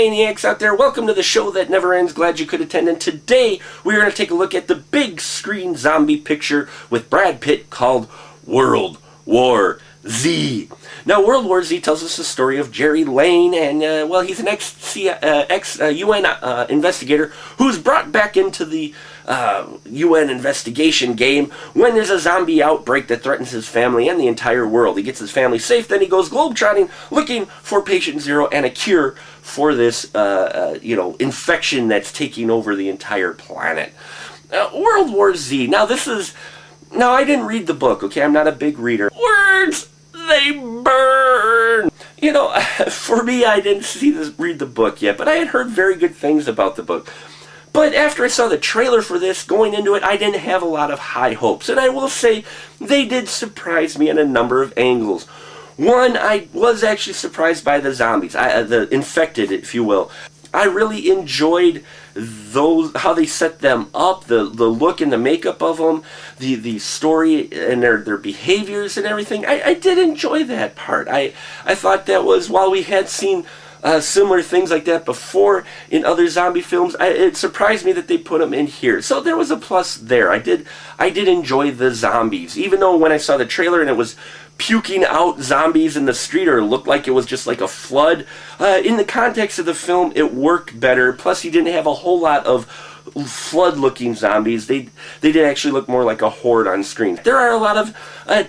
maniacs out there, welcome to the show that never ends. Glad you could attend. And today we're going to take a look at the big screen zombie picture with Brad Pitt called World War Z. Now, World War Z tells us the story of Jerry Lane, and well, he's an ex-UN investigator who's brought back into the UN investigation game when there's a zombie outbreak that threatens his family and the entire world. He gets his family safe, then he goes globetrotting looking for patient zero and a cure for this infection that's taking over the entire planet. World War Z. Now, I didn't read the book, okay? I'm not a big reader. Words, they burn! You know, for me, I didn't read the book yet, but I had heard very good things about the book. But after I saw the trailer for this, going into it, I didn't have a lot of high hopes. And I will say, they did surprise me in a number of angles. One, I was actually surprised by the zombies, the infected, if you will. I really enjoyed how they set them up, the look and the makeup of them, the story and their behaviors and everything. I did enjoy that part. I thought that was, while we had seen similar things like that before in other zombie films, it surprised me that they put them in here. So there was a plus there. I did enjoy the zombies, even though when I saw the trailer and it was puking out zombies in the street, or looked like it was just like a flood. In the context of the film, it worked better. Plus, he didn't have a whole lot of flood-looking zombies. They did actually look more like a horde on screen. There are a lot of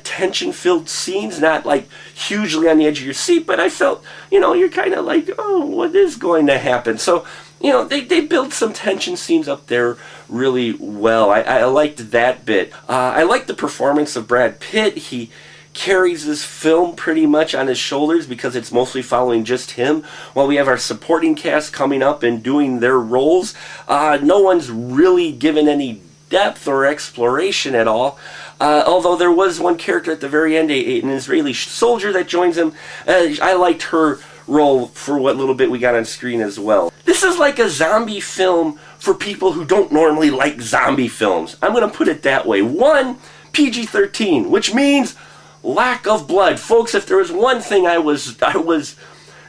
tension-filled scenes, not like hugely on the edge of your seat, but I felt, you're kind of like, oh, what is going to happen? So, they built some tension scenes up there really well. I liked that bit. I liked the performance of Brad Pitt. He carries this film pretty much on his shoulders because it's mostly following just him, while we have our supporting cast coming up and doing their roles. No one's really given any depth or exploration at all, although there was one character at the very end, an Israeli soldier that joins him. I liked her role for what little bit we got on screen as well. This is like a zombie film for people who don't normally like zombie films. I'm going to put it that way. One, PG-13, which means lack of blood. Folks, if there was one thing I was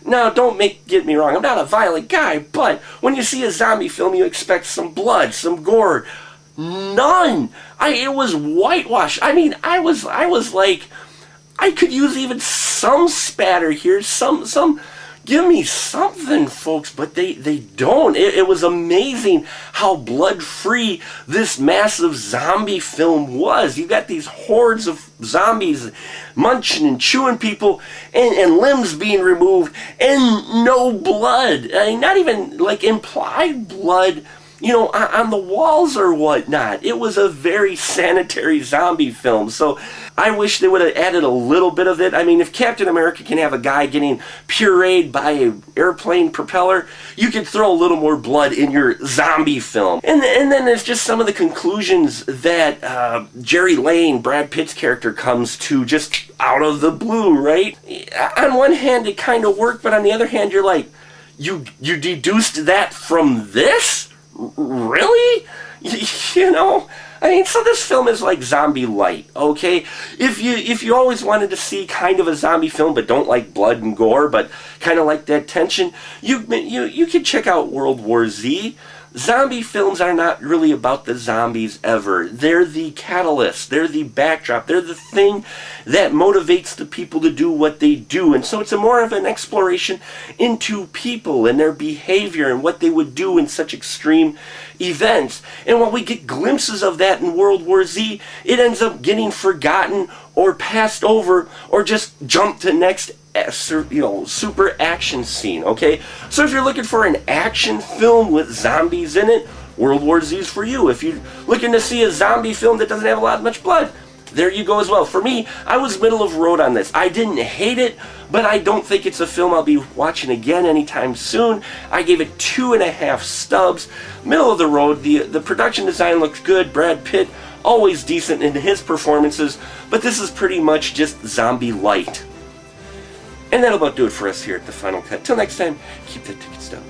now, get me wrong, I'm not a violent guy, but when you see a zombie film, you expect some blood, some gore. None. It was whitewashed. I mean, I was like, I could use even some spatter here, some give me something, folks, but they don't. It was amazing how blood-free this massive zombie film was. You got these hordes of zombies munching and chewing people, and limbs being removed, and no blood. I mean, not even like implied blood, on the walls or whatnot. It was a very sanitary zombie film. So I wish they would have added a little bit of it. I mean, if Captain America can have a guy getting pureed by an airplane propeller, you could throw a little more blood in your zombie film. And then there's just some of the conclusions that Jerry Lane, Brad Pitt's character, comes to just out of the blue, right? On one hand, it kind of worked, but on the other hand, you're like, you deduced that from this? Really? I mean, so this film is like zombie light, okay? If you always wanted to see kind of a zombie film but don't like blood and gore but kind of like that tension, you can check out World War Z. Zombie films are not really about the zombies ever. They're the catalyst. They're the backdrop. They're the thing that motivates the people to do what they do. And so it's more of an exploration into people and their behavior and what they would do in such extreme events. And while we get glimpses of that in World War Z, it ends up getting forgotten or passed over or just jumped to next super action scene, okay? So if you're looking for an action film with zombies in it, World War Z is for you. If you're looking to see a zombie film that doesn't have much blood, there you go as well. For me, I was middle of road on this. I didn't hate it, but I don't think it's a film I'll be watching again anytime soon. I gave it 2.5 stubs. Middle of the road. The production design looks good. Brad Pitt, always decent in his performances, but this is pretty much just zombie light. And that'll about do it for us here at The Final Cut. Till next time, keep the ticket stub.